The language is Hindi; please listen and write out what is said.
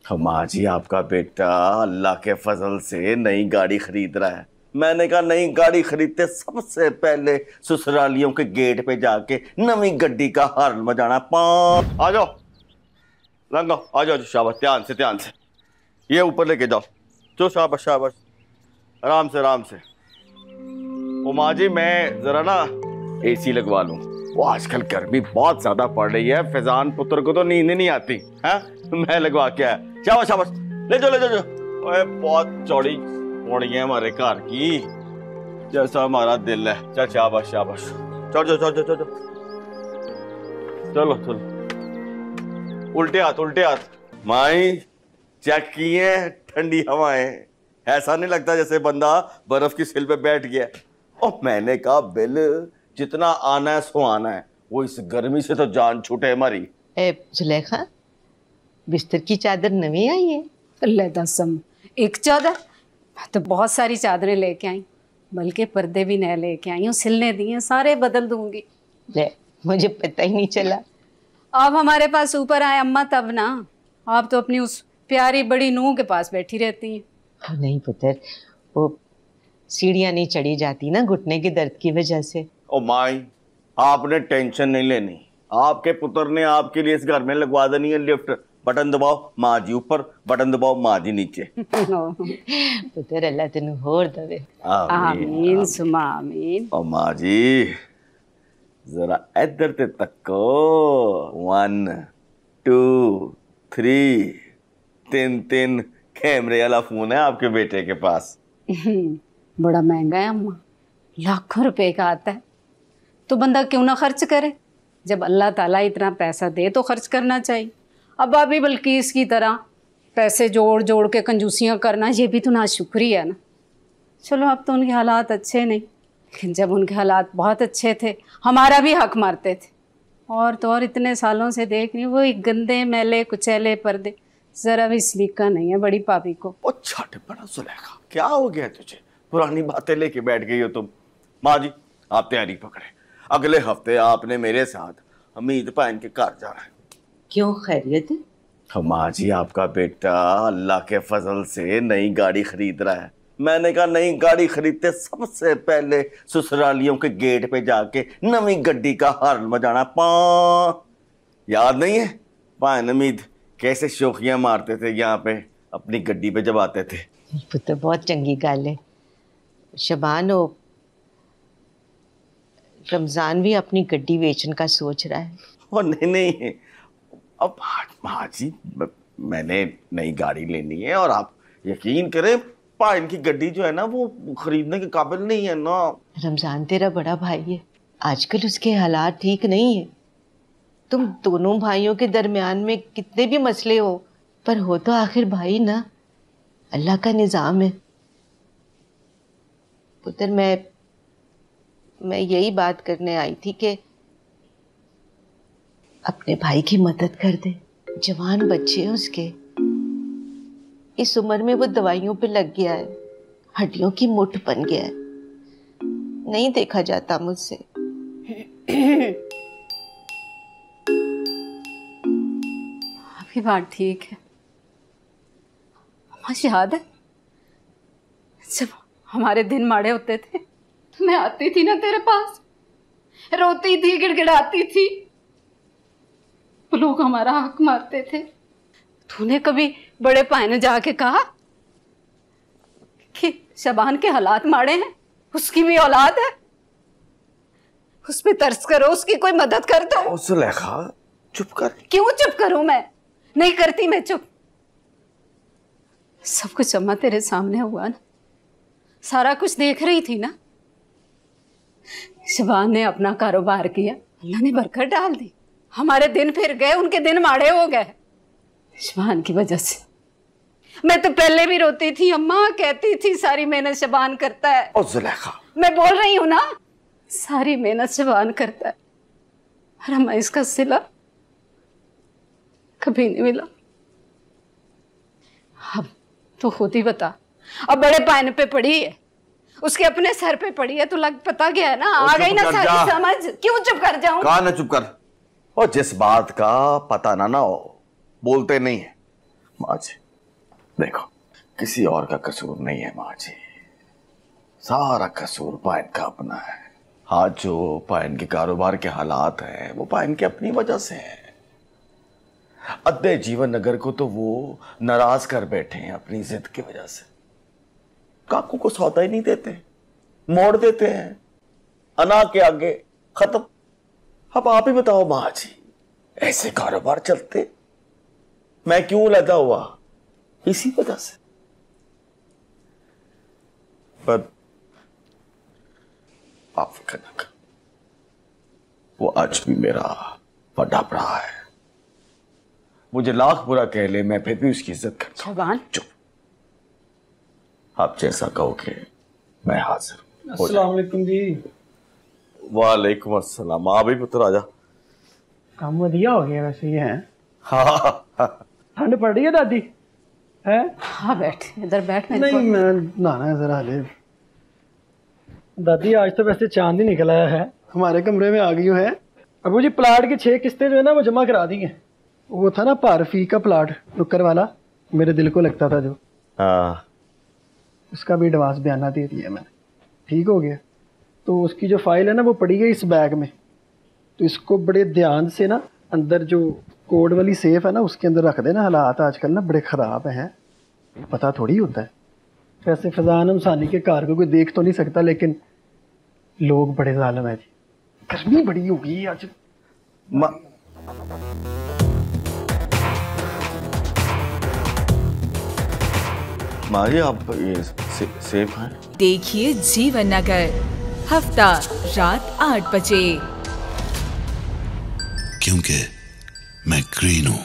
माँ जी आपका बेटा अल्लाह के फजल से नई गाड़ी खरीद रहा है। मैंने कहा नई गाड़ी खरीदते सबसे पहले ससुरालियों के गेट पे जाके नवी गड्डी का हॉर्न बजाना। आ जाओ लंगो, आ जाओ, शाबाश, ध्यान से ये ऊपर लेके जाओ। जो शाबाश शाबाश, आराम से आराम से। ओ माँ जी मैं जरा ना एसी लगवा लूं, वो आजकल गर्मी बहुत ज्यादा पड़ रही है, फैजान पुत्र को तो नींद नहीं आती है। मैं लगवा के आया। शाबाश शाबाश, ले जाओ। ओए बहुत चौड़ी पौड़ी है हमारे घर की, जैसा हमारा दिल है। चल शाबाश शाबाश, चलो उल्टे हाथ। माई चेक किए ठंडी हवाएं, ऐसा नहीं लगता जैसे बंदा बर्फ की सिल पे बैठ गया। और मैंने कहा बिल जितना आना है सो आना है, वो इस गर्मी से तो जान छूटे हमारी। जुलेखा बिस्तर की चादर नवी आई है? ले दसम एक चादर, मैं तो बहुत सारी चादरें लेके आई, बल्कि पर्दे भी नए लेके आई हूँ, सिलने दिए, सारे बदल दूंगी। ले मुझे पता ही नहीं चला। आप हमारे पास ऊपर आए अम्मा तब ना, आप तो अपनी उस प्यारी बड़ी नूह के पास बैठी रहती हैं। नहीं पुत्र, वो सीढ़ियाँ नहीं चढ़ी जाती ना घुटने के दर्द की वजह से। ओ माई आपने टेंशन नहीं लेनी, आपके पुत्र ने आपके लिए इस घर में लगवा देनी है लिफ्ट। बटन दबाओ माँ जी ऊपर, बटन दबाओ माँ जी नीचे। पुत्र अल्लाह तेन होर दवे। आमीन सुमा आमीन। ओ माँ जी जरा इधर ते तको। 1 2 3 3 कैमरे वाला फोन है आपके बेटे के पास। बड़ा महंगा है अम्मा, लाखों रुपए का आता है, तो बंदा क्यों ना खर्च करे। जब अल्लाह ताला इतना पैसा दे तो खर्च करना चाहिए। अब अभी बल्कि इसकी तरह पैसे जोड़ के कंजूसियाँ करना, ये भी तो नाशुक्री है ना। चलो अब तो उनके हालात अच्छे नहीं, लेकिन जब उनके हालात बहुत अच्छे थे हमारा भी हक मारते थे। और तो और इतने सालों से देख रही वो एक गंदे मैले कुचैले पर्दे, जरा भी सलीका नहीं है बड़ी भाभी को। ओ छठ बड़ा सुलेखा, क्या हो गया तुझे? पुरानी बातें लेके बैठ गई हो तुम। माँ जी आप तैयारी पकड़े, अगले हफ्ते आपने मेरे साथ हमीद पहन के घर जाना है। क्यों खैरियत है? माँ जी आपका बेटा अल्लाह के फजल से नई गाड़ी खरीद रहा है। मैंने कहा नई गाड़ी खरीदते सबसे पहले ससुरालियों के गेट पे जाके नवी गड्डी का हॉर्न बजाना। याद नहीं है पान हमीद कैसे शोखियां मारते थे यहाँ पे अपनी गड्डी पे जब आते थे? पुत्र बहुत चंगी गल है। शबान हो रमजान भी अपनी गड्डी बेचने का सोच रहा है। और नहीं अब माँ जी मैंने नई गाड़ी लेनी है, और आप यकीन करें पाइन की गड्डी जो है ना वो खरीदने के काबिल नहीं है ना। रमजान तेरा बड़ा भाई है, आजकल उसके हालात ठीक नहीं है। तुम दोनों भाइयों के दरमियान में कितने भी मसले हो, पर हो तो आखिर भाई ना। अल्लाह का निज़ाम है। पुत्र मैं यही बात करने आई थी कि अपने भाई की मदद कर दे। जवान बच्चे हैं उसके, इस उम्र में वो दवाइयों पे लग गया है, हड्डियों की मुठ बन गया है, नहीं देखा जाता मुझसे। अभी बात ठीक है। मुझे याद है जब हमारे दिन माड़े होते थे तो मैं आती थी ना तेरे पास, रोती थी, गिड़गिड़ाती थी, वो लोग हमारा हक मारते थे। तूने कभी बड़े भाई ने जाके कहा कि शबान के हालात माड़े हैं, उसकी भी औलाद है, उस पे तरस करो, उसकी कोई मदद कर दो। सुलेखा चुप कर। क्यों चुप करूं? मैं नहीं करती, मैं चुप। सब कुछ अम्मा तेरे सामने हुआ ना, सारा कुछ देख रही थी ना। शबान ने अपना कारोबार किया, अल्लाह ने बरकत डाल दी, हमारे दिन फिर गए, उनके दिन माड़े हो गए शबान की वजह से। मैं तो पहले भी रोती थी अम्मा, कहती थी सारी मेहनत शबान करता है। ओ जुलेखा मैं बोल रही हूं ना, सारी मेहनत शबान करता है, और अम्मा इसका सिला कभी नहीं मिला। अब तो खुद ही बता, अब बड़े पायने पे पड़ी है, उसके अपने सर पे पड़ी है, तो लग पता गया है ना, आ गई ना सारी समझ। क्यों चुप कर जाऊं? कहा ना चुप कर। और जिस बात का पता ना हो बोलते नहीं है। माँ जी देखो, किसी और का कसूर नहीं है माँ जी, सारा कसूर पायन का अपना है। हाँ, जो पायन के कारोबार के हालात हैं वो पायन की अपनी वजह से हैं। अद्दे जीवन नगर को तो वो नाराज कर बैठे हैं अपनी जिद की वजह से। काकू को सौदा ही नहीं देते, मोड़ देते हैं, अना के आगे खत्म। अब आप ही बताओ माँ जी, ऐसे कारोबार चलते? मैं क्यों लगा हुआ? इसी वजह से। पर आप फिक्र न करो, वो आज भी मेरा बड़ा भरा है। मुझे लाख बुरा कह ले, मैं फिर भी उसकी इज्जत करता हूं। चुप। आप जैसा कहोगे मैं हाजिर हूं। अस्सलाम वालेकुम जी। वालेकुम अस्सलाम। आ भी पुत्र आजा। काम वधिया हो गया वैसे ये है। हाँ। ठंड पड़ रही है दादी? है? हाँ बैठ, इधर बैठ। नहीं मैं नहाना है जरा ले। दादी आज तो वैसे चांद ही निकल आया है, हमारे कमरे में आ गई है। अबू जी प्लाट की 6 किस्तें जो है ना वो जमा करा दी हैं। वो था ना पारफी का प्लाट नुक्कर वाला, मेरे दिल को लगता था जो, हाँ। उसका भी एडवांस बयाना दे दिया मैंने, ठीक हो गया। तो उसकी जो फाइल है ना वो पड़ी गई इस बैग में, तो इसको बड़े ध्यान से ना अंदर जो कोड वाली सेफ है ना उसके अंदर रख देना। हालात आजकल ना बड़े ख़राब हैं, पता थोड़ी होता है। वैसे फजान हमसानी के कार को कोई देख तो नहीं सकता, लेकिन लोग बड़े जालिम है जी। गर्मी बड़ी होगी आज। माँ जी आप ये सेफ हैं? देखिए जीवन नगर, हफ्ता रात 8 बजे। क्योंकि मैं ग्रीन हूं।